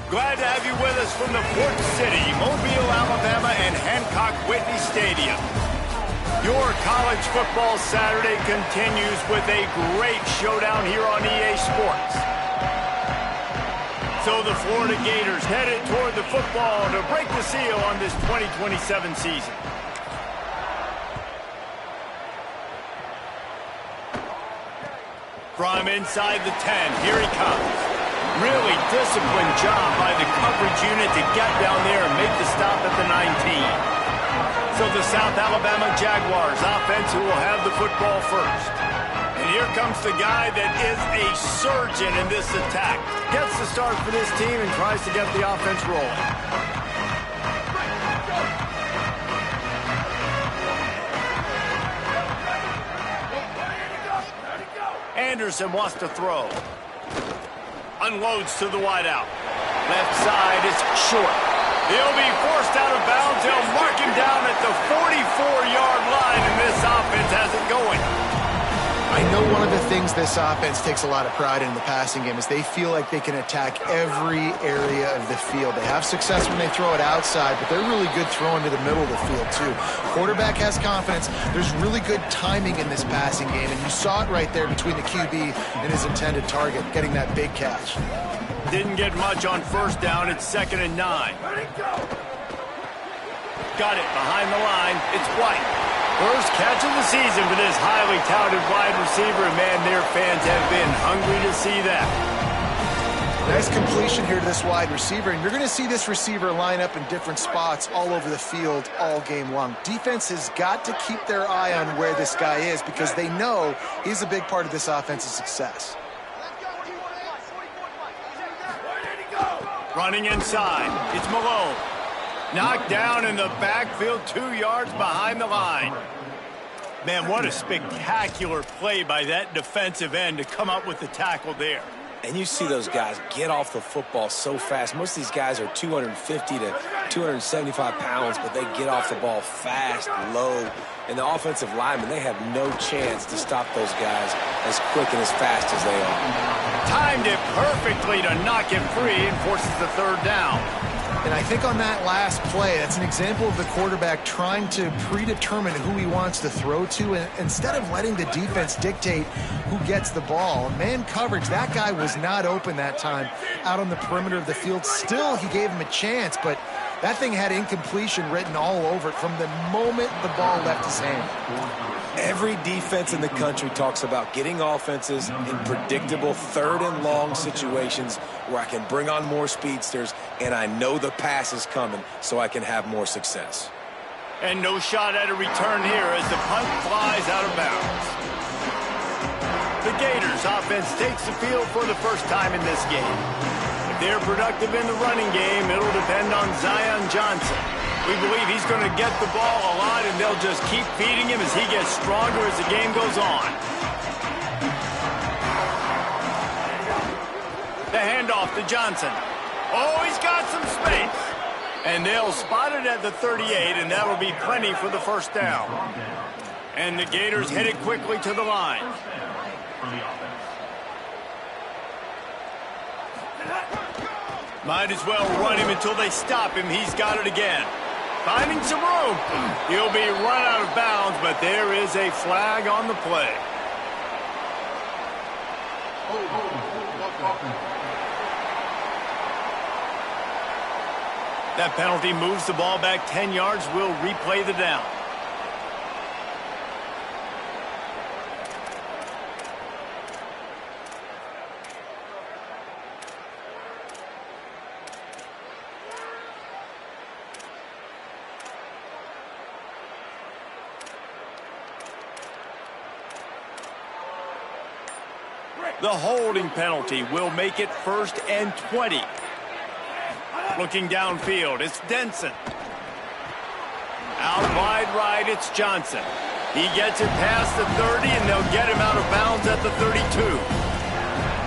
Glad to have you with us from the Port City, Mobile, Alabama, and Hancock Whitney Stadium. Your college football Saturday continues with a great showdown here on EA Sports. So the Florida Gators headed toward the football to break the seal on this 2027 season. From inside the 10, here he comes. Really disciplined job by the coverage unit to get down there and make the stop at the 19. So the South Alabama Jaguars offense who will have the football first. And here comes the guy that is a surgeon in this attack. Gets the start for this team and tries to get the offense rolling. Anderson wants to throw. Unloads to the wideout. Left side is short. He'll be forced out of bounds. They'll mark him down at the 44-yard line, and this offense has it going. I know one of the things this offense takes a lot of pride in the passing game is they feel like they can attack every area of the field. They have success when they throw it outside, but they're really good throwing to the middle of the field, too. Quarterback has confidence. There's really good timing in this passing game, and you saw it right there between the QB and his intended target, getting that big catch. Didn't get much on first down. It's 2nd and 9. Got it behind the line. It's White. First catch of the season for this highly touted wide receiver, and man, their fans have been hungry to see that. Nice completion here to this wide receiver, and you're going to see this receiver line up in different spots all over the field all game long. Defense has got to keep their eye on where this guy is because they know he's a big part of this offense's success. Running inside, it's Malone. Knocked down in the backfield, 2 yards behind the line. Man, what a spectacular play by that defensive end to come up with the tackle there. And you see those guys get off the football so fast. Most of these guys are 250 to 275 pounds, but they get off the ball fast, low. And the offensive linemen, they have no chance to stop those guys as quick and as fast as they are. Timed it perfectly to knock it free and forces the 3rd down. And I think on that last play, that's an example of the quarterback trying to predetermine who he wants to throw to, and instead of letting the defense dictate who gets the ball. Man coverage, that guy was not open that time out on the perimeter of the field. Still, he gave him a chance, but that thing had incompletion written all over it from the moment the ball left his hand. Every defense in the country talks about getting offenses in predictable 3rd and long situations where I can bring on more speedsters and I know the pass is coming so I can have more success. And no shot at a return here as the punt flies out of bounds. The Gators offense takes the field for the first time in this game. If they're productive in the running game, it'll depend on Zion Johnson. We believe he's going to get the ball a lot, and they'll just keep feeding him as he gets stronger as the game goes on. The handoff to Johnson. Oh, he's got some space. And they'll spot it at the 38, and that'll be plenty for the 1st down. And the Gators headed quickly to the line. Might as well run him until they stop him. He's got it again. Finding some room. He'll be run out of bounds, but there is a flag on the play. That penalty moves the ball back 10 yards. We'll replay the down. The holding penalty will make it 1st and 20. Looking downfield, it's Denson. Out wide right, it's Johnson. He gets it past the 30, and they'll get him out of bounds at the 32.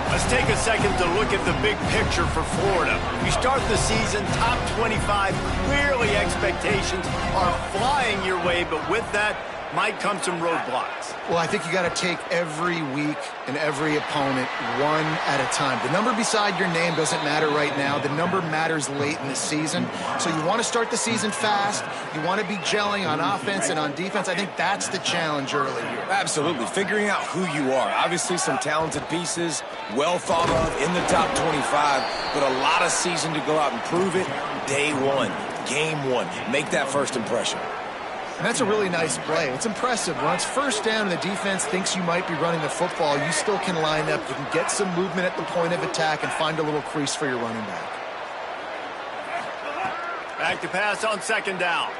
Let's take a second to look at the big picture for Florida. You start the season top 25. Clearly expectations are flying your way, but with that might come some roadblocks. Well, I think you got to take every week and every opponent one at a time. The number beside your name doesn't matter right now. The number matters late in the season. So you want to start the season fast. You want to be gelling on offense and on defense. I think that's the challenge early here. Absolutely. Figuring out who you are. Obviously some talented pieces, well thought of in the top 25, but a lot of season to go out and prove it. Day one, game one. Make that first impression. And that's a really nice play. It's impressive. When it's first down and the defense thinks you might be running the football, you still can line up. You can get some movement at the point of attack and find a little crease for your running back. Back to pass on second down.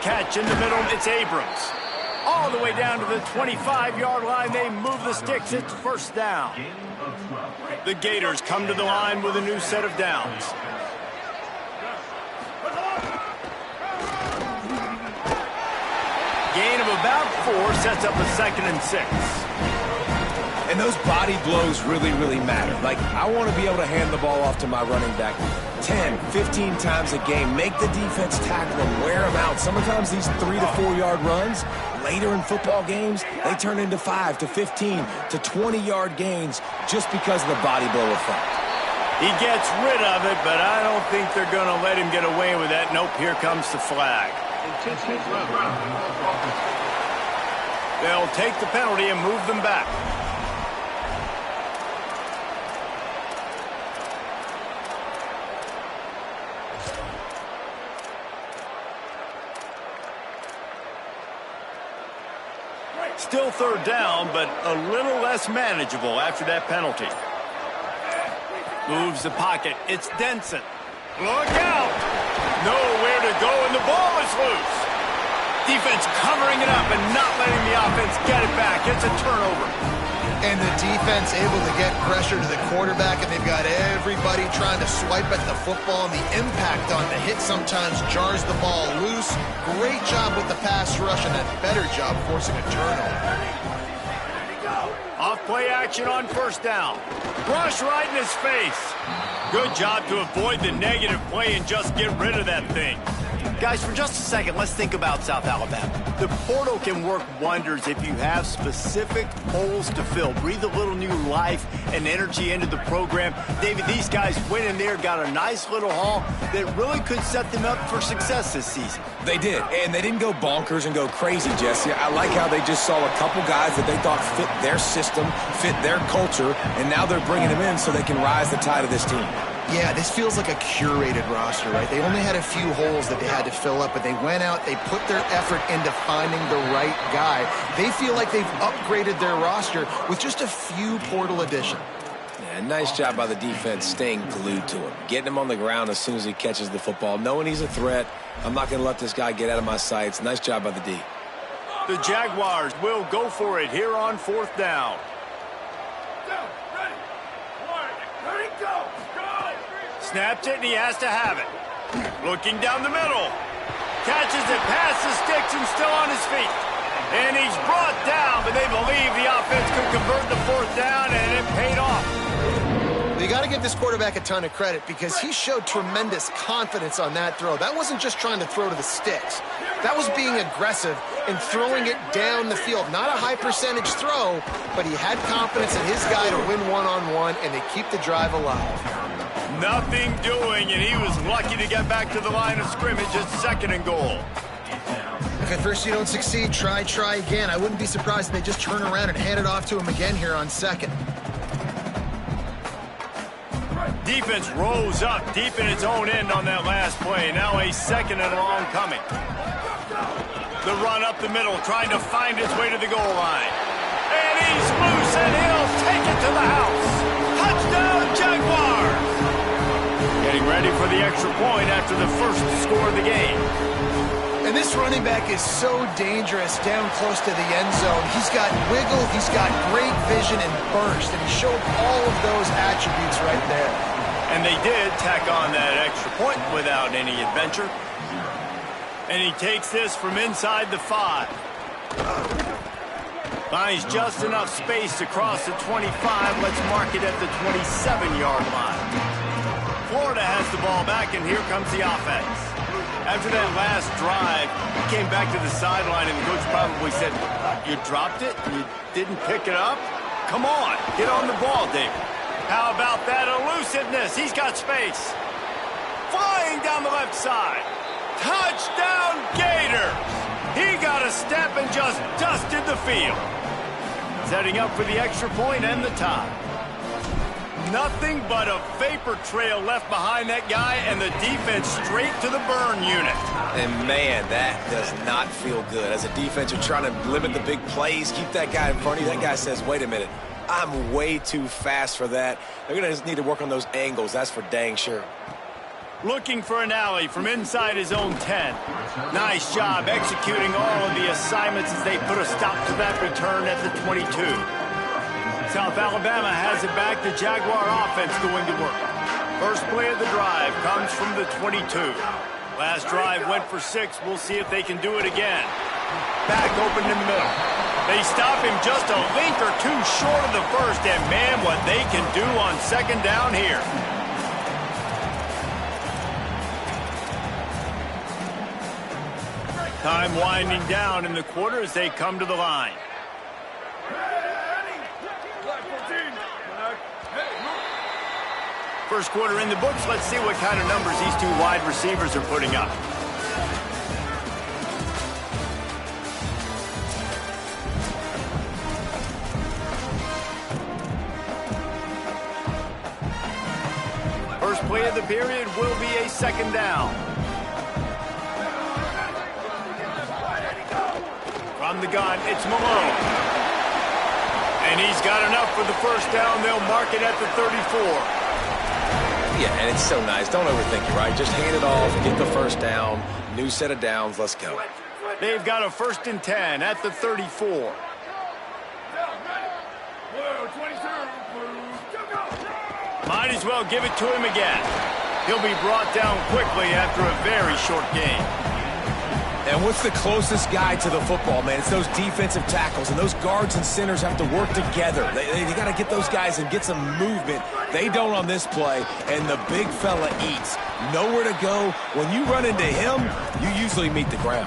Catch in the middle. It's Abrams. All the way down to the 25-yard line. They move the sticks. It's first down. The Gators come to the line with a new set of downs. Gain of about 4 sets up a 2nd and 6. And those body blows really, really matter. Like, I want to be able to hand the ball off to my running back 10, 15 times a game. Make the defense tackle them, wear them out. Sometimes these 3 to 4 yard runs, later in football games, they turn into 5 to 15 to 20-yard gains just because of the body blow effect. He gets rid of it, but I don't think they're going to let him get away with that. Nope, here comes the flag. They'll take the penalty and move them back. Still third down, but a little less manageable after that penalty. Moves the pocket. It's Denson. Look out! Nowhere to go, and the ball is loose. Defense covering it up and not letting the offense get it back. It's a turnover. And the defense able to get pressure to the quarterback, and they've got everybody trying to swipe at the football, and the impact on the hit sometimes jars the ball loose. Great job with the pass rush, and a better job forcing a turnover. Off play action on first down. Brush right in his face. Good job to avoid the negative play and just get rid of that thing. Guys, for just a second, let's think about South Alabama. The portal can work wonders if you have specific holes to fill. Breathe a little new life and energy into the program. David, these guys went in there, got a nice little haul that really could set them up for success this season. They did, and they didn't go bonkers and go crazy, Jesse. I like how they just saw a couple guys that they thought fit their system, fit their culture, and now they're bringing them in so they can rise the tide of this team. Yeah, this feels like a curated roster, right? They only had a few holes that they had to fill up, but they went out, they put their effort into finding the right guy. They feel like they've upgraded their roster with just a few portal additions. Yeah, nice job by the defense staying glued to him, getting him on the ground as soon as he catches the football, knowing he's a threat. I'm not going to let this guy get out of my sights. Nice job by the D. The Jaguars will go for it here on fourth down. Snaps it, and he has to have it. Looking down the middle. Catches it past the sticks and still on his feet. And he's brought down, but they believe the offense could convert the fourth down, and it paid off. You got to give this quarterback a ton of credit because he showed tremendous confidence on that throw. That wasn't just trying to throw to the sticks. That was being aggressive and throwing it down the field. Not a high percentage throw, but he had confidence in his guy to win one-on-one, and they keep the drive alive. Nothing doing, and he was lucky to get back to the line of scrimmage at 2nd and goal. If at first you don't succeed, try again. I wouldn't be surprised if they just turn around and hand it off to him again here on 2nd. Defense rose up deep in its own end on that last play. Now a 2nd and long coming. The run up the middle, trying to find his way to the goal line. And he's loose, and he'll take it to the house. Touchdown, Jaguars! Getting ready for the extra point after the first score of the game. And this running back is so dangerous down close to the end zone. He's got wiggle, he's got great vision and burst, and he showed all of those attributes right there. And they did tack on that extra point without any adventure. And he takes this from inside the 5. Finds just enough space to cross the 25. Let's mark it at the 27-yard line. Florida has the ball back, and here comes the offense. After that last drive, he came back to the sideline, and the coach probably said, you dropped it? You didn't pick it up? Come on, get on the ball, David. How about that elusiveness? He's got space. Flying down the left side. Touchdown, Gators! He got a step and just dusted the field. Setting up for the extra point and the tie. Nothing but a vapor trail left behind that guy, and the defense straight to the burn unit. And, man, that does not feel good. As a defense, you're trying to limit the big plays, keep that guy in front of you. That guy says, wait a minute, I'm way too fast for that. They're going to just need to work on those angles. That's for dang sure. Looking for an alley from inside his own 10. Nice job executing all of the assignments as they put a stop to that return at the 22. South Alabama has it back. The Jaguar offense going to work. First play of the drive comes from the 22. Last drive went for 6. We'll see if they can do it again. Back open in the middle. They stop him just a link or two short of the first, and man, what they can do on second down here. Time winding down in the quarter as they come to the line. First quarter in the books. Let's see what kind of numbers these two wide receivers are putting up. First play of the period will be a second down. From the gun, it's Malone. And he's got enough for the first down. They'll mark it at the 34. Yeah, and it's so nice. Don't overthink it, right? Just hand it off, get the first down, new set of downs, let's go. They've got a 1st and 10 at the 34. Might as well give it to him again. He'll be brought down quickly after a very short game. And what's the closest guy to the football, man? It's those defensive tackles, and those guards and centers have to work together. They got to get those guys and get some movement. They don't on this play, and the big fella eats. Nowhere to go. When you run into him, you usually meet the ground.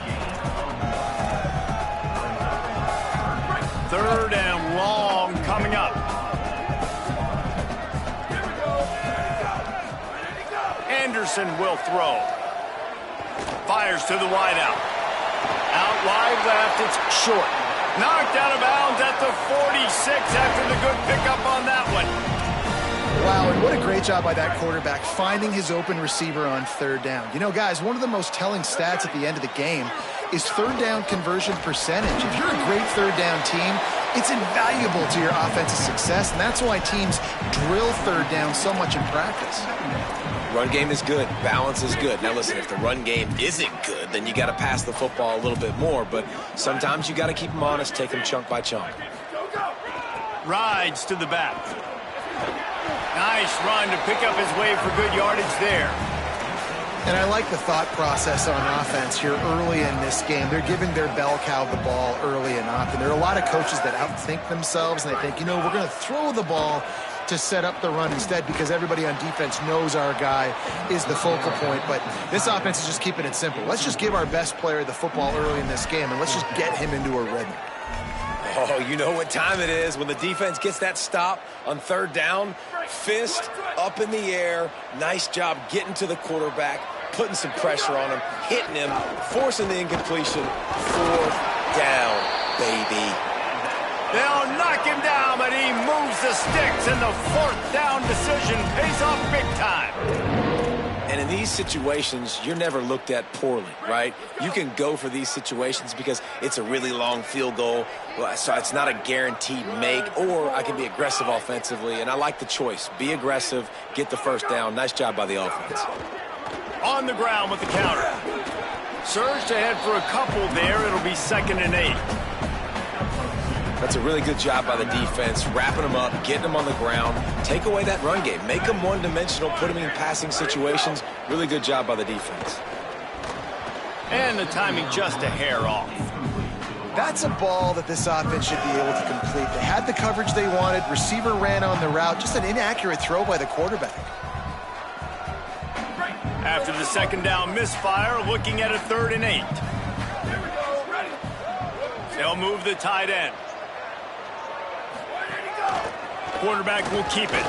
3rd and long coming up. Anderson will throw. Fires to the wideout. Out wide left, it's short. Knocked out of bounds at the 46 after the good pickup on that one. Wow, and what a great job by that quarterback finding his open receiver on 3rd down. You know, guys, one of the most telling stats at the end of the game is 3rd down conversion percentage. If you're a great 3rd down team, it's invaluable to your offensive success, and that's why teams drill 3rd down so much in practice. Run game is good. Balance is good. Now, listen, if the run game isn't good, then you got to pass the football a little bit more. But sometimes you got to keep them honest, take them chunk by chunk. Rides to the back. Nice run to pick up his way for good yardage there. And I like the thought process on offense here early in this game. They're giving their bell cow the ball early and often. There are a lot of coaches that outthink themselves, and they think, you know, we're going to throw the ball to set up the run instead because everybody on defense knows our guy is the focal point. But this offense is just keeping it simple. Let's just give our best player the football early in this game, and let's just get him into a rhythm. Oh, you know what time it is. When the defense gets that stop on 3rd down, fist up in the air. Nice job getting to the quarterback, putting some pressure on him, hitting him, forcing the incompletion. 4th down, baby. They'll knock him down, but he moves the sticks, and the 4th down decision pays off big time. And in these situations, you're never looked at poorly, right? You can go for these situations because it's a really long field goal, so it's not a guaranteed make, or I can be aggressive offensively, and I like the choice. Be aggressive, get the 1st down. Nice job by the offense. On the ground with the counter. Surged ahead for a couple there. It'll be 2nd and 8. That's a really good job by the defense, wrapping them up, getting them on the ground. Take away that run game. Make them one-dimensional, put them in passing situations. Really good job by the defense. And the timing just a hair off. That's a ball that this offense should be able to complete. They had the coverage they wanted. Receiver ran on the route. Just an inaccurate throw by the quarterback. After the second down misfire, looking at a 3rd and 8. They'll move the tight end. Quarterback will keep it.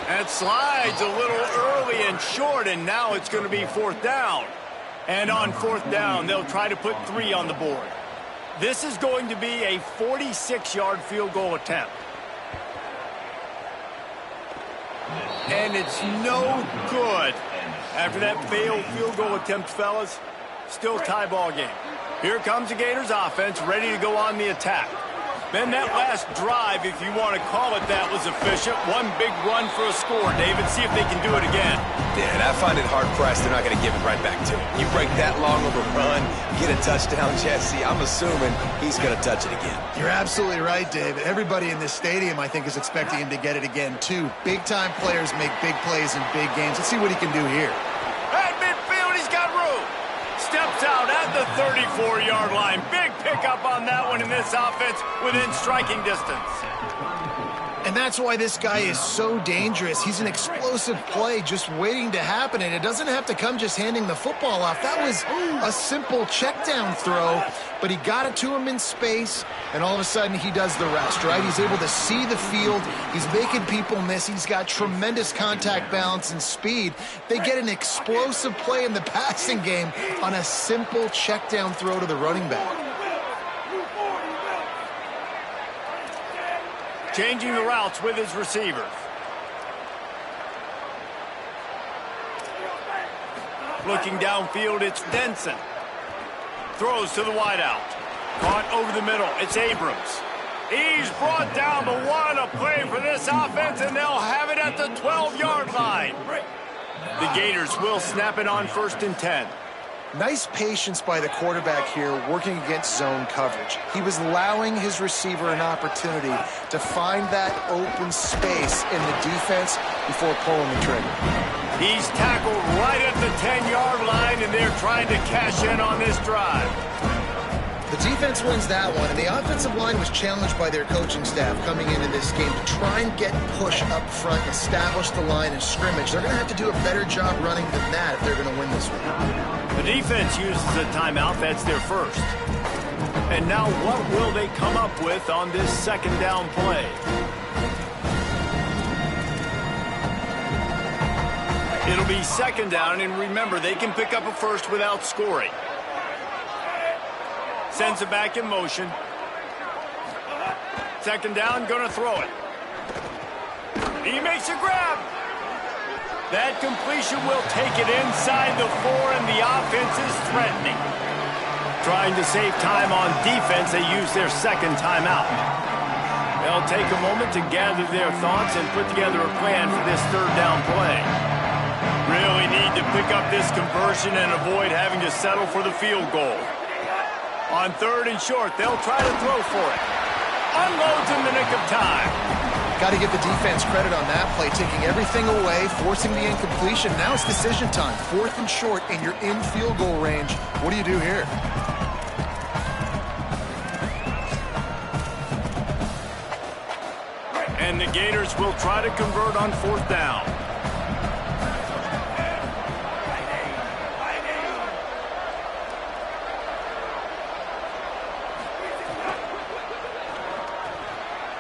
That slides a little early and short, and now it's going to be 4th down. And on 4th down, they'll try to put 3 on the board. This is going to be a 46-yard field goal attempt. And it's no good. After that failed field goal attempt, fellas, still tie ball game. Here comes the Gators offense, ready to go on the attack. Man, that last drive, if you want to call it that, was efficient. One big run for a score, David. See if they can do it again. Yeah, and I find it hard-pressed they're not going to give it right back to him. You break that long of a run, get a touchdown, Jesse, I'm assuming he's going to touch it again. You're absolutely right, David. Everybody in this stadium, I think, is expecting him to get it again, too. Big-time players make big plays in big games. Let's see what he can do here. At midfield, he's got room. Steps out at the 34-yard line. Big pickup on that one in this offense within striking distance. And that's why this guy is so dangerous. He's an explosive play just waiting to happen, and it doesn't have to come just handing the football off. That was a simple check-down throw, but he got it to him in space, and all of a sudden he does the rest, right? He's able to see the field. He's making people miss. He's got tremendous contact balance and speed. They get an explosive play in the passing game on a simple check-down throw to the running back. Changing the routes with his receivers. Looking downfield, it's Denson. Throws to the wideout. Caught over the middle, it's Abrams. He's brought down, but what a play for this offense, and they'll have it at the 12-yard line. The Gators will snap it on 1st and 10. Nice patience by the quarterback here working against zone coverage. He was allowing his receiver an opportunity to find that open space in the defense before pulling the trigger. He's tackled right at the 10-yard line, and they're trying to cash in on this drive. The defense wins that one, and the offensive line was challenged by their coaching staff coming into this game to try and get push up front, establish the line of scrimmage. They're going to have to do a better job running than that if they're going to win this one. The defense uses a timeout. That's their first. And now what will they come up with on this 2nd down play? It'll be 2nd down, and remember, they can pick up a first without scoring. Sends it back in motion. 2nd down, going to throw it. He makes a grab. That completion will take it inside the 4, and the offense is threatening. Trying to save time on defense, they use their 2nd timeout. They'll take a moment to gather their thoughts and put together a plan for this 3rd down play. Really need to pick up this conversion and avoid having to settle for the field goal. On 3rd and short, they'll try to throw for it. Unloads in the nick of time. Got to give the defense credit on that play, taking everything away, forcing the incompletion. Now it's decision time. 4th and short, and you're in field goal range. What do you do here? And the Gators will try to convert on 4th down.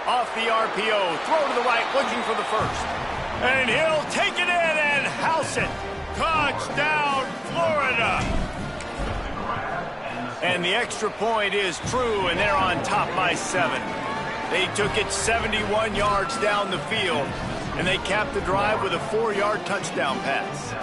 Off the RPO, throw to the right, looking for the first. And he'll take it in and house it. Touchdown, Florida. And the extra point is true, and they're on top by 7. They took it 71 yards down the field, and they capped the drive with a 4-yard touchdown pass.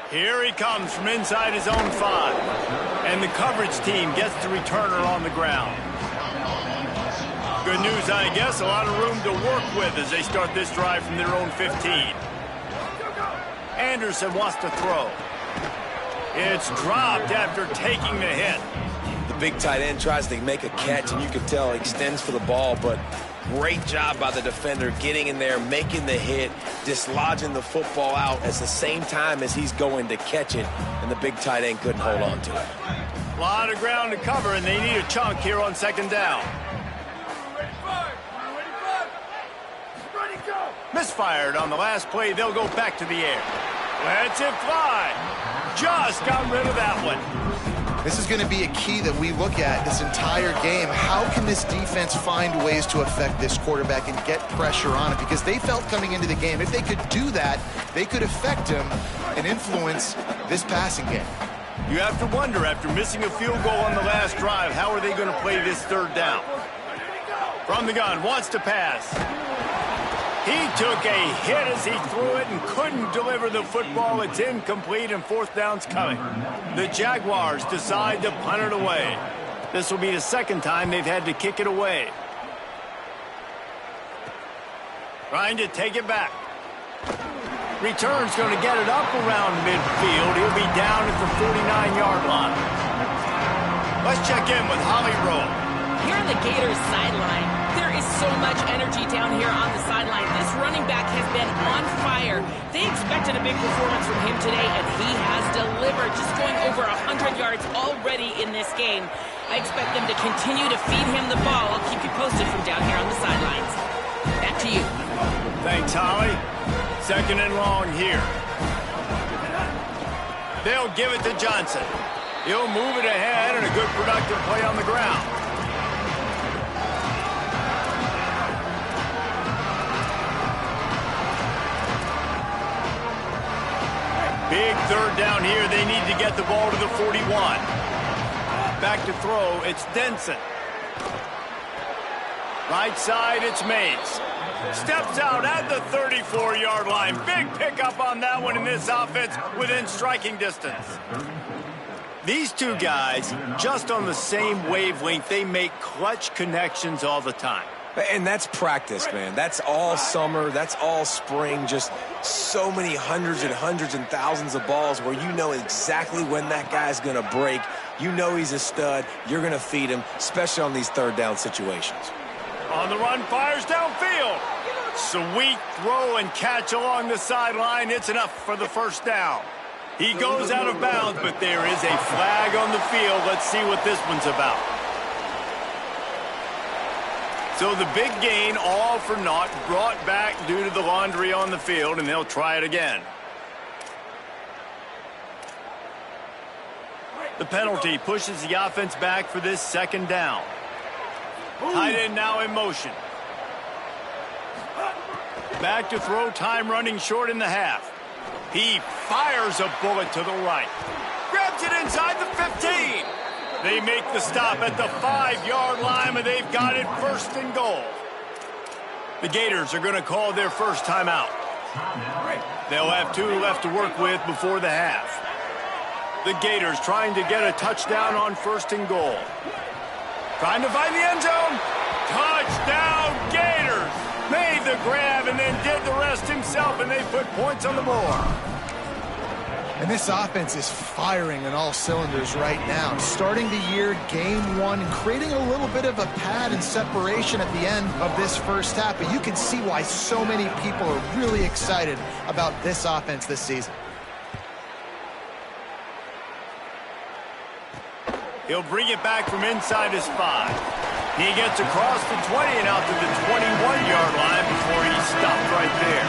Here he comes from inside his own 5. And the coverage team gets the returner on the ground. Good news, I guess, a lot of room to work with as they start this drive from their own 15. Anderson wants to throw. It's dropped after taking the hit. The big tight end tries to make a catch, and you can tell he extends for the ball, but great job by the defender getting in there, making the hit, dislodging the football out at the same time as he's going to catch it, and the big tight end couldn't hold on to it. A lot of ground to cover, and they need a chunk here on second down. Misfired on the last play. They'll go back to the air. Lets it fly. Just got rid of that one. This is going to be a key that we look at this entire game. How can this defense find ways to affect this quarterback and get pressure on it? Because they felt coming into the game, if they could do that, they could affect him and influence this passing game. You have to wonder, after missing a field goal on the last drive, how are they going to play this third down? From the gun, wants to pass. He took a hit as he threw it and couldn't deliver the football. It's incomplete, and fourth down's coming. The Jaguars decide to punt it away. This will be the second time they've had to kick it away. Trying to take it back. Return's going to get it up around midfield. He'll be down at the 49-yard line. Let's check in with Holly Rowe. Here on the Gators sideline, there is so much energy down here on the sideline. This running back has been on fire. They expected a big performance from him today, and he has delivered, just going over 100 yards already in this game. I expect them to continue to feed him the ball. I'll keep you posted from down here on the sidelines. Back to you. Thanks, Holly. Second and long here. They'll give it to Johnson. He'll move it ahead, and a good productive play on the ground. Big third down here. They need to get the ball to the 41. Back to throw, it's Denson. Right side, it's Mays. Steps out at the 34-yard line. Big pickup on that one in this offense within striking distance. These two guys, just on the same wavelength, they make clutch connections all the time. And that's practice, man. That's all summer. That's all spring. Just so many hundreds and thousands of balls where you know exactly when that guy's going to break. You know he's a stud. You're going to feed him, especially on these third down situations. On the run, fires downfield. Sweet throw and catch along the sideline. It's enough for the first down. He goes out of bounds, but there is a flag on the field. Let's see what this one's about. So the big gain, all for naught, brought back due to the laundry on the field, and they'll try it again. The penalty pushes the offense back for this second down. Tight end now in motion. Back to throw, time running short in the half. He fires a bullet to the right. Grabs it inside the 15. They make the stop at the 5-yard line, and they've got it first and goal. The Gators are going to call their first timeout. They'll have 2 left to work with before the half. The Gators trying to get a touchdown on first and goal. Trying to find the end zone. Touchdown, Gators! Made the grab and then did the rest himself, and they put points on the board. And this offense is firing on all cylinders right now. Starting the year, game 1, and creating a little bit of a pad and separation at the end of this first half. But you can see why so many people are really excited about this offense this season. He'll bring it back from inside his 5. He gets across the 20 and out to the 21-yard line before he's stopped right there.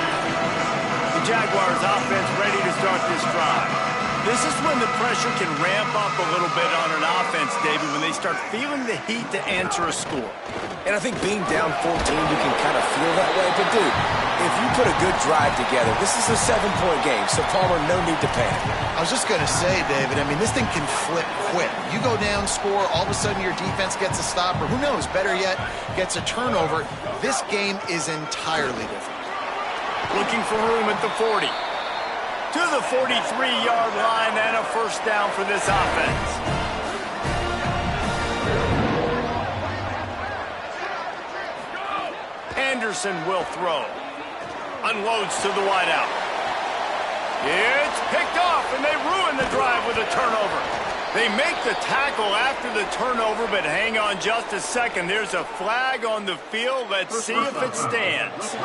The Jaguars offense ready to start this drive. This is when the pressure can ramp up a little bit on an offense, David, when they start feeling the heat to answer a score. And I think being down 14, you can kind of feel that way. But, dude, if you put a good drive together, this is a 7-point game, so Palmer, no need to panic. I was just going to say, David, I mean, this thing can flip quick. You go down, score, all of a sudden your defense gets a stop, or who knows, better yet, gets a turnover. This game is entirely different. Looking for room at the 40. To the 43-yard line, and a first down for this offense. Anderson will throw. Unloads to the wideout. It's picked off, and they ruin the drive with a turnover. They make the tackle after the turnover, but hang on just a second. There's a flag on the field. Let's see if it stands.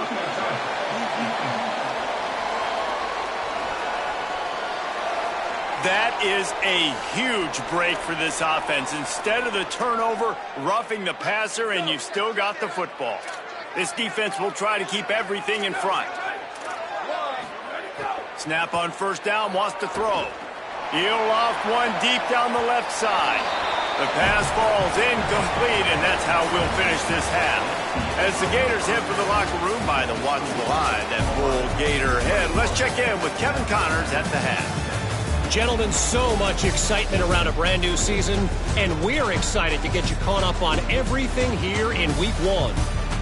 That is a huge break for this offense. Instead of the turnover, roughing the passer, and you've still got the football. This defense will try to keep everything in front. Snap on first down, wants to throw. He'll loft one deep down the left side. The pass falls incomplete, and that's how we'll finish this half. As the Gators head for the locker room by the watchful eye, that full Gator head. Let's check in with Kevin Connors at the half. Gentlemen, so much excitement around a brand new season, and we're excited to get you caught up on everything here in Week 1.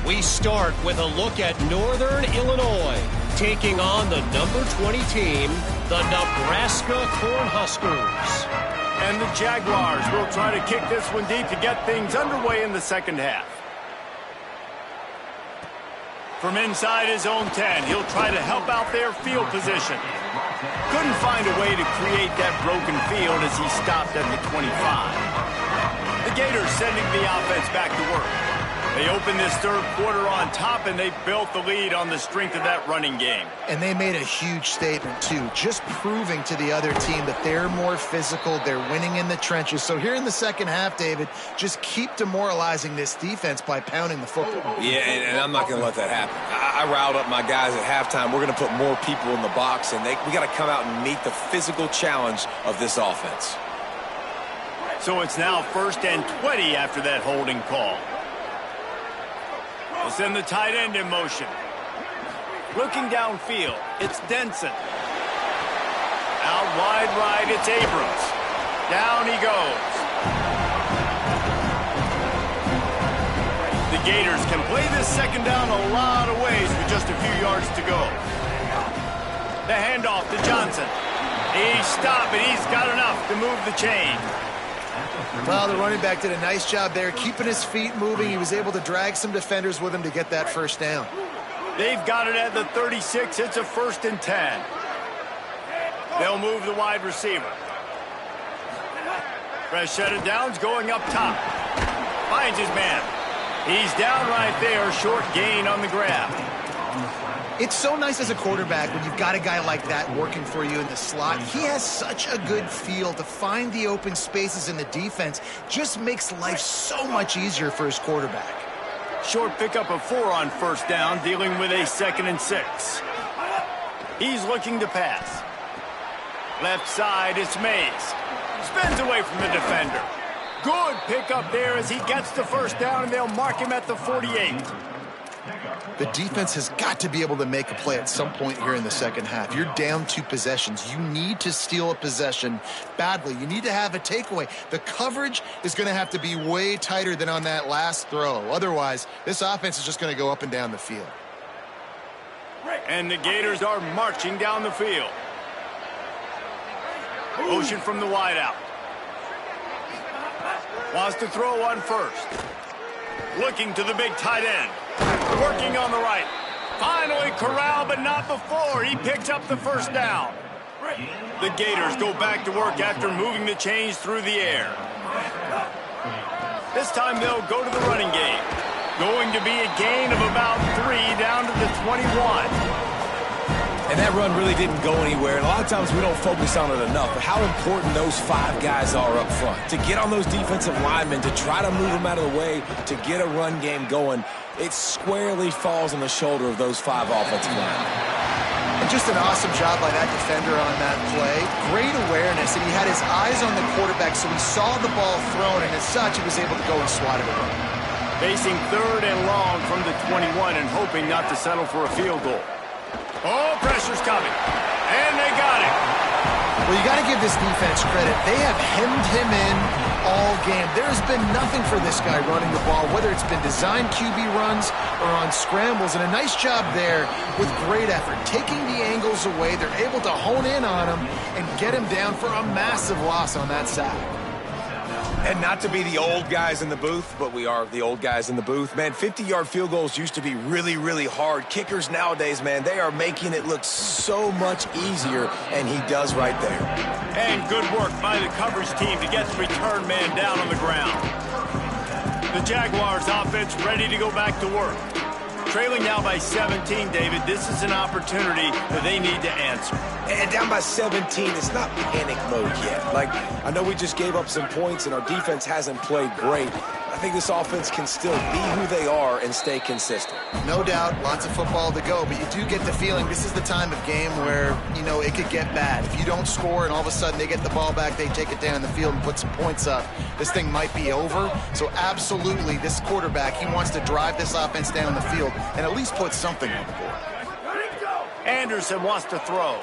We start with a look at Northern Illinois, taking on the number 20 team, the Nebraska Cornhuskers. And the Jaguars will try to kick this one deep to get things underway in the second half. From inside his own 10, he'll try to help out their field position. Couldn't find a way to create that broken field as he stopped at the 25. The Gators sending the offense back to work. They opened this third quarter on top, and they built the lead on the strength of that running game. And they made a huge statement, too, just proving to the other team that they're more physical, they're winning in the trenches. So here in the second half, David, just keep demoralizing this defense by pounding the football. Yeah, and I'm not going to let that happen. I riled up my guys at halftime. We're going to put more people in the box, and we got to come out and meet the physical challenge of this offense. So it's now 1st and 20 after that holding call. We'll send the tight end in motion. Looking downfield, it's Denson. Out wide right, it's Abrams. Down he goes. The Gators can play this second down a lot of ways with just a few yards to go. The handoff to Johnson. He's stopped, and he's got enough to move the chain. Well, the running back did a nice job there, keeping his feet moving. He was able to drag some defenders with him to get that first down. They've got it at the 36. It's a 1st and 10. They'll move the wide receiver. Fresh set of downs going up top. Finds his man. He's down right there. Short gain on the grab. It's so nice as a quarterback when you've got a guy like that working for you in the slot. He has such a good feel to find the open spaces in the defense. Just makes life so much easier for his quarterback. Short pickup of 4 on first down, dealing with a 2nd and 6. He's looking to pass. Left side, it's Mays. Spins away from the defender. Good pickup there as he gets the first down, and they'll mark him at the 48. The defense has got to be able to make a play at some point here in the second half. You're down 2 possessions. You need to steal a possession badly. You need to have a takeaway. The coverage is going to have to be way tighter than on that last throw. Otherwise, this offense is just going to go up and down the field. And the Gators are marching down the field. Motion from the wideout. Wants to throw on first. Looking to the big tight end. Working on the right. Finally corralled, but not before. He picks up the first down. The Gators go back to work after moving the chains through the air. This time they'll go to the running game. Going to be a gain of about 3 down to the 21. And that run really didn't go anywhere. And a lot of times we don't focus on it enough. But how important those 5 guys are up front. To get on those defensive linemen, to try to move them out of the way, to get a run game going, it squarely falls on the shoulder of those 5 offensive linemen. And just an awesome job by that defender on that play. Great awareness, and he had his eyes on the quarterback, so he saw the ball thrown, and as such, he was able to go and swat it away. Facing 3rd and long from the 21 and hoping not to settle for a field goal. Oh, pressure's coming. And they got it. Well, you got to give this defense credit. They have hemmed him in all game. There's been nothing for this guy running the ball, whether it's been designed QB runs or on scrambles. And a nice job there with great effort. Taking the angles away, they're able to hone in on him and get him down for a massive loss on that sack. And not to be the old guys in the booth, but we are the old guys in the booth. Man, 50-yard field goals used to be really, really hard. Kickers nowadays, man, they are making it look so much easier, and he does right there. And good work by the coverage team to get the return man down on the ground. The Jaguars offense ready to go back to work. Trailing now by 17, David. This is an opportunity that they need to answer. And down by 17, it's not panic mode yet. Like, I know we just gave up some points and our defense hasn't played great. I think this offense can still be who they are and stay consistent. No doubt, lots of football to go, but you do get the feeling this is the time of game where, you know, it could get bad. If you don't score and all of a sudden they get the ball back, they take it down the field and put some points up, this thing might be over. So absolutely, this quarterback, he wants to drive this offense down the field and at least put something on the board. Anderson wants to throw.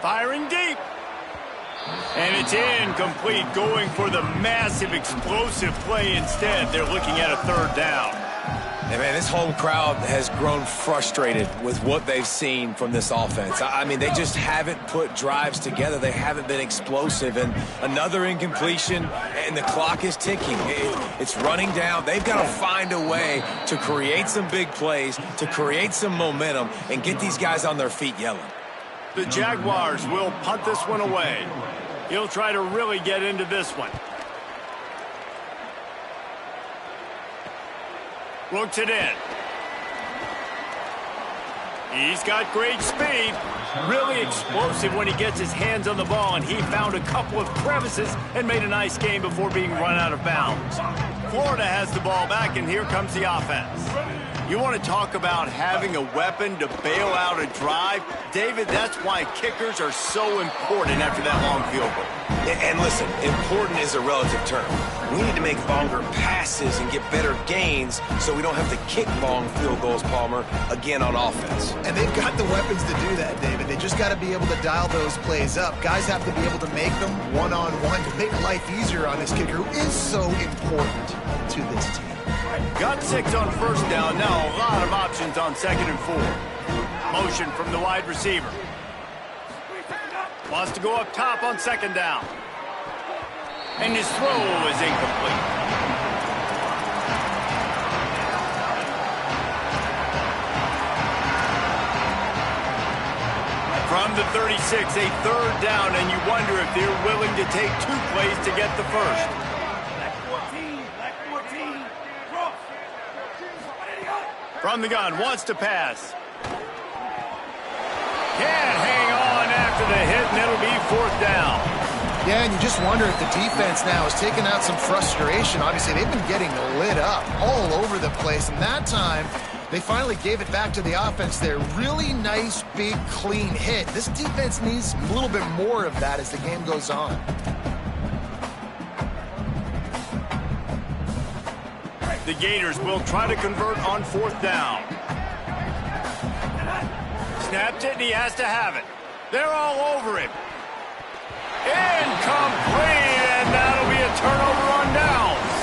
Firing deep. And it's incomplete, going for the massive explosive play instead. They're looking at a third down. And man, this home crowd has grown frustrated with what they've seen from this offense. I mean, they just haven't put drives together. They haven't been explosive. And another incompletion, and the clock is ticking. It's running down. They've got to find a way to create some big plays, to create some momentum, and get these guys on their feet yelling. The Jaguars will punt this one away. He'll try to really get into this one. Looks it in. He's got great speed. Really explosive when he gets his hands on the ball, and he found a couple of crevices and made a nice game before being run out of bounds. Florida has the ball back, and here comes the offense. You want to talk about having a weapon to bail out a drive? David, that's why kickers are so important after that long field goal. And listen, important is a relative term. We need to make longer passes and get better gains so we don't have to kick long field goals, Palmer, again on offense. And they've got the weapons to do that, David. They just got to be able to dial those plays up. Guys have to be able to make them one-on-one to make life easier on this kicker, who is so important to this team. Got 6 on first down. Now a lot of options on 2nd and 4. Motion from the wide receiver. Wants to go up top on 2nd down. And his throw is incomplete. From the 36, a third down, and you wonder if they're willing to take 2 plays to get the first. From the gun, wants to pass. Can't hang on after the hit, and it'll be 4th down. Yeah, and you just wonder if the defense now is taking out some frustration. Obviously, they've been getting lit up all over the place, and that time, they finally gave it back to the offense there. Really nice, big, clean hit. This defense needs a little bit more of that as the game goes on. The Gators will try to convert on 4th down. Snapped it, and he has to have it. They're all over him. Incomplete, and that'll be a turnover on downs.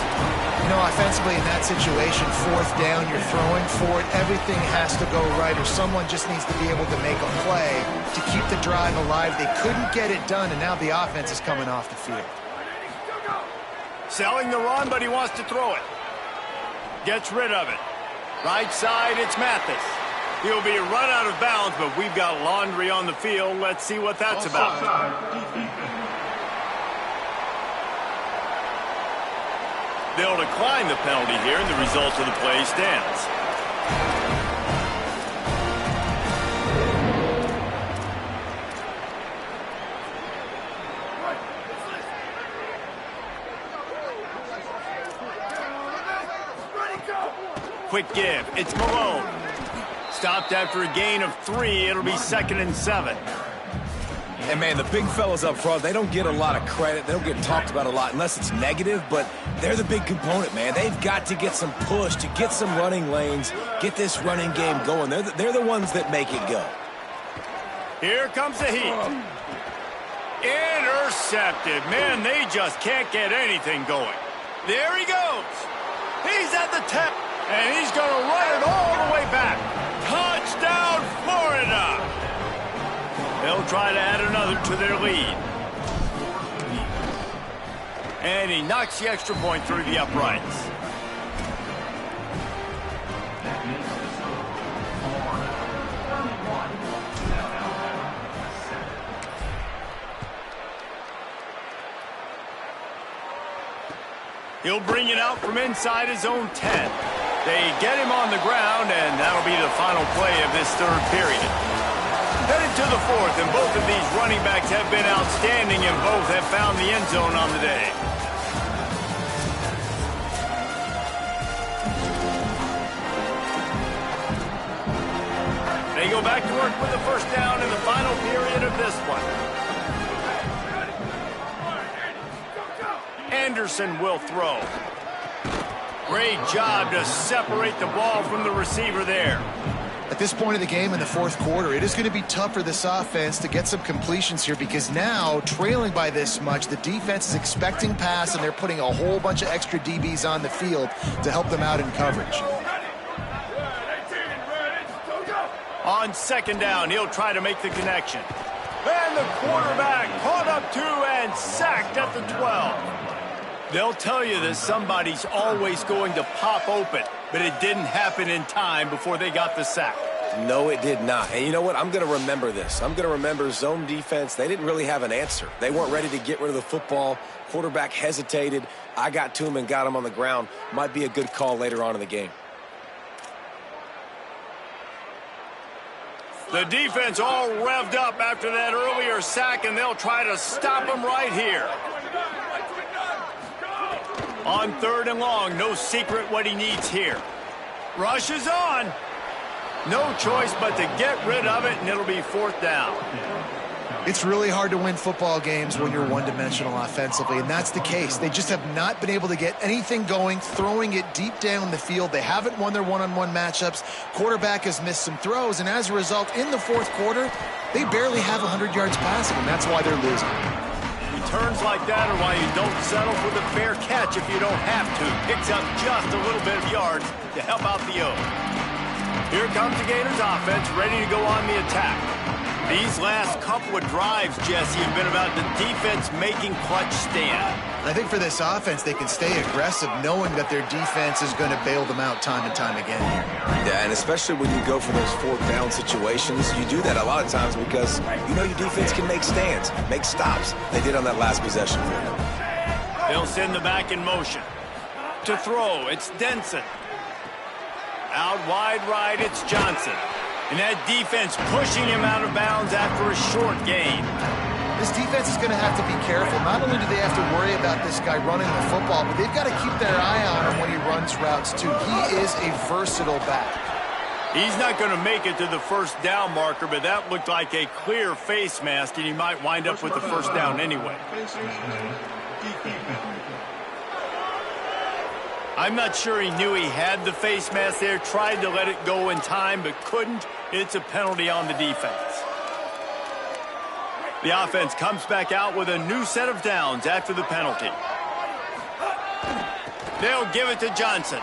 You know, offensively in that situation, 4th down, you're throwing for it. Everything has to go right, or someone just needs to be able to make a play to keep the drive alive. They couldn't get it done, and now the offense is coming off the field. Selling the run, but he wants to throw it. Gets rid of it. Right side, it's Mathis. He'll be run out of bounds, but we've got laundry on the field. Let's see what that's about. They'll decline the penalty here, and the result of the play stands. Quick give. It's Malone. Stopped after a gain of 3. It'll be 2nd and 7. And, man, the big fellas up front, they don't get a lot of credit. They don't get talked about a lot unless it's negative, but they're the big component, man. They've got to get some push, to get some running lanes, get this running game going. They're the ones that make it go. Here comes the heat. Intercepted. Man, they just can't get anything going. There he goes. He's at the 10. And he's going to run it all the way back. Touchdown, Florida! They'll try to add another to their lead. And he knocks the extra point through the uprights. He'll bring it out from inside his own 10. They get him on the ground, and that'll be the final play of this third period. Headed to the fourth, and both of these running backs have been outstanding, and both have found the end zone on the day. They go back to work with the first down in the final period of this one. Anderson will throw. Great job to separate the ball from the receiver there. At this point of the game in the fourth quarter, it is going to be tough for this offense to get some completions here because now, trailing by this much, the defense is expecting pass, and they're putting a whole bunch of extra DBs on the field to help them out in coverage. On second down, he'll try to make the connection. And the quarterback caught up to and sacked at the 12. They'll tell you that somebody's always going to pop open, but it didn't happen in time before they got the sack. No, it did not. And you know what? I'm going to remember this. I'm going to remember zone defense. They didn't really have an answer. They weren't ready to get rid of the football. Quarterback hesitated. I got to him and got him on the ground. Might be a good call later on in the game. The defense all revved up after that earlier sack, and they'll try to stop him right here. On third and long, no secret what he needs here. Rush is on. No choice but to get rid of it, and it'll be fourth down. It's really hard to win football games when you're one-dimensional offensively, and that's the case. They just have not been able to get anything going, throwing it deep down the field. They haven't won their one-on-one matchups. Quarterback has missed some throws, and as a result, in the fourth quarter, they barely have 100 yards passing, and that's why they're losing. Returns like that are why you don't settle for the fair catch if you don't have to. Picks up just a little bit of yards to help out the O. Here comes the Gators offense, ready to go on the attack. These last couple of drives, Jesse, have been about the defense making clutch stand. I think for this offense, they can stay aggressive knowing that their defense is going to bail them out time and time again. Yeah, and especially when you go for those fourth down situations, you do that a lot of times because you know your defense can make stands, make stops. They did on that last possession for them. They'll send the back in motion. To throw, it's Denson. Out wide right, it's Johnson. And that defense pushing him out of bounds after a short gain. This defense is going to have to be careful. Not only do they have to worry about this guy running the football, but they've got to keep their eye on him when he runs routes, too. He is a versatile back. He's not going to make it to the first down marker, but that looked like a clear face mask, and he might wind up with the first down anyway. I'm not sure he knew he had the face mask there, tried to let it go in time, but couldn't. It's a penalty on the defense. The offense comes back out with a new set of downs after the penalty. They'll give it to Johnson.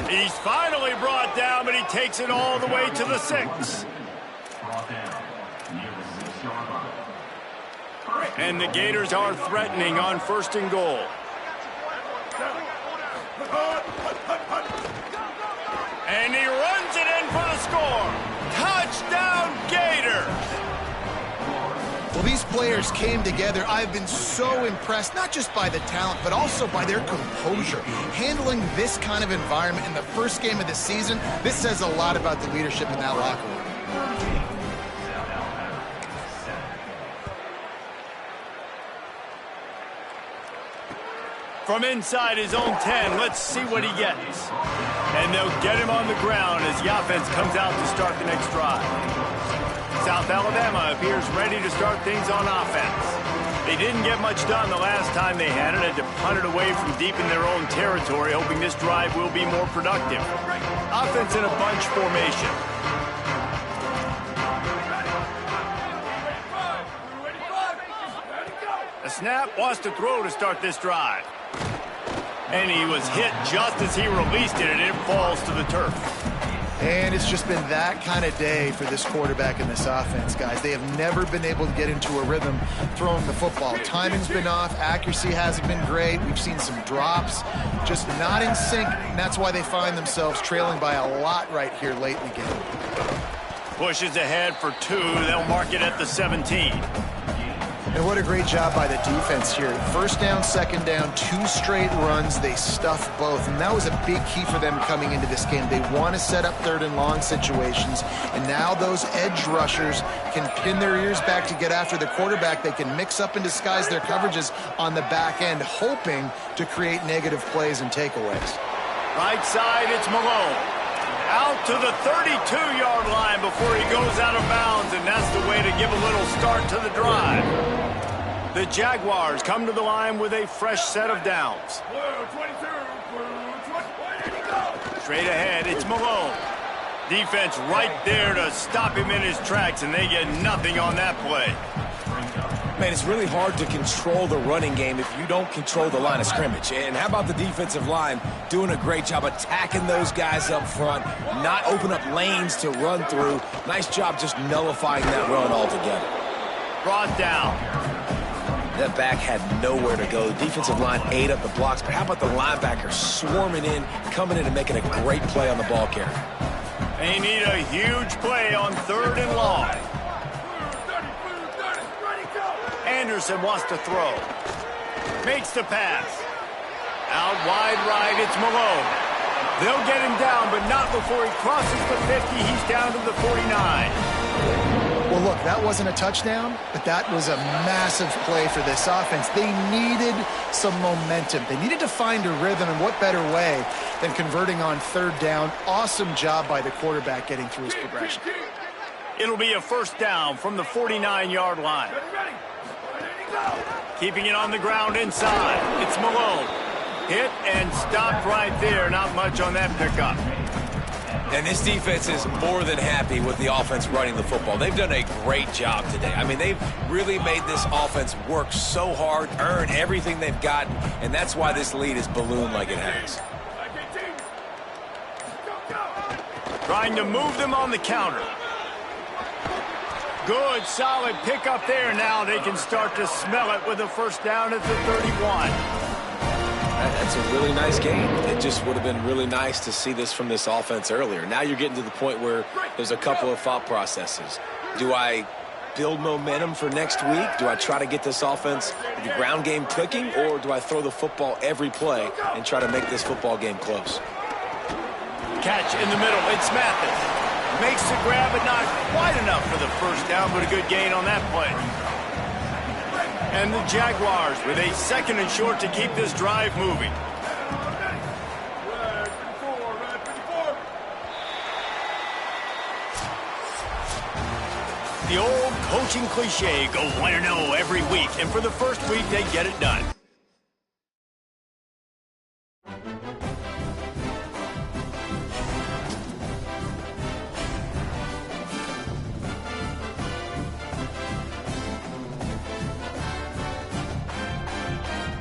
He's finally brought down, but he takes it all the way to the 6. And the Gators are threatening on first and goal. And he runs it in for the score. Touchdown, Gators! Well, these players came together. I've been so impressed, not just by the talent, but also by their composure. Handling this kind of environment in the first game of the season, this says a lot about the leadership in that locker room. From inside his own 10, let's see what he gets. And they'll get him on the ground as the offense comes out to start the next drive. South Alabama appears ready to start things on offense. They didn't get much done the last time they had it, to punt it away from deep in their own territory, hoping this drive will be more productive. Offense in a bunch formation. A snap, wants to throw to start this drive. And he was hit just as he released it, and it falls to the turf. And it's just been that kind of day for this quarterback and this offense, guys. They have never been able to get into a rhythm throwing the football. Timing's been off. Accuracy hasn't been great. We've seen some drops, just not in sync. And that's why they find themselves trailing by a lot right here late in the game. Pushes ahead for 2. They'll mark it at the 17. And what a great job by the defense here. First down, second down, 2 straight runs. They stuffed both, and that was a big key for them coming into this game. They want to set up third and long situations, and now those edge rushers can pin their ears back to get after the quarterback. They can mix up and disguise their coverages on the back end, hoping to create negative plays and takeaways. Right side, it's Malone. Out to the 32-yard line before he goes out of bounds, and that's the way to give a little start to the drive. The Jaguars come to the line with a fresh set of downs. Straight ahead, it's Malone. Defense right there to stop him in his tracks, and they get nothing on that play. Man, it's really hard to control the running game if you don't control the line of scrimmage. And how about the defensive line doing a great job attacking those guys up front, not open up lanes to run through. Nice job just nullifying that run altogether. Brought down. That back had nowhere to go. The defensive line ate up the blocks, but how about the linebackers swarming in, coming in and making a great play on the ball carrier? They need a huge play on 3rd and long. Anderson wants to throw. Makes the pass. Out wide right, it's Malone. They'll get him down, but not before he crosses the 50. He's down to the 49. Well, look, that wasn't a touchdown, but that was a massive play for this offense. They needed some momentum. They needed to find a rhythm, and what better way than converting on 3rd down. Awesome job by the quarterback getting through his progression. It'll be a first down from the 49-yard line. Keeping it on the ground inside. It's Malone. Hit and stopped right there. Not much on that pickup. And this defense is more than happy with the offense running the football. They've done a great job today. I mean, they've really made this offense work so hard, earn everything they've gotten, and that's why this lead is ballooned like it has. Trying to move them on the counter. Good, solid pickup there. Now they can start to smell it with a first down at the 31. That's a really nice game. It just would have been really nice to see this from this offense earlier. Now you're getting to the point where there's a couple of thought processes. Do I build momentum for next week? Do I try to get this offense, the ground game clicking, or do I throw the football every play and try to make this football game close? Catch in the middle. It's Mathis. Makes the grab, but not quite enough for the first down, but a good gain on that play. And the Jaguars with a 2nd and short to keep this drive moving. The old coaching cliche, go 1-0 every week, and for the first week, they get it done.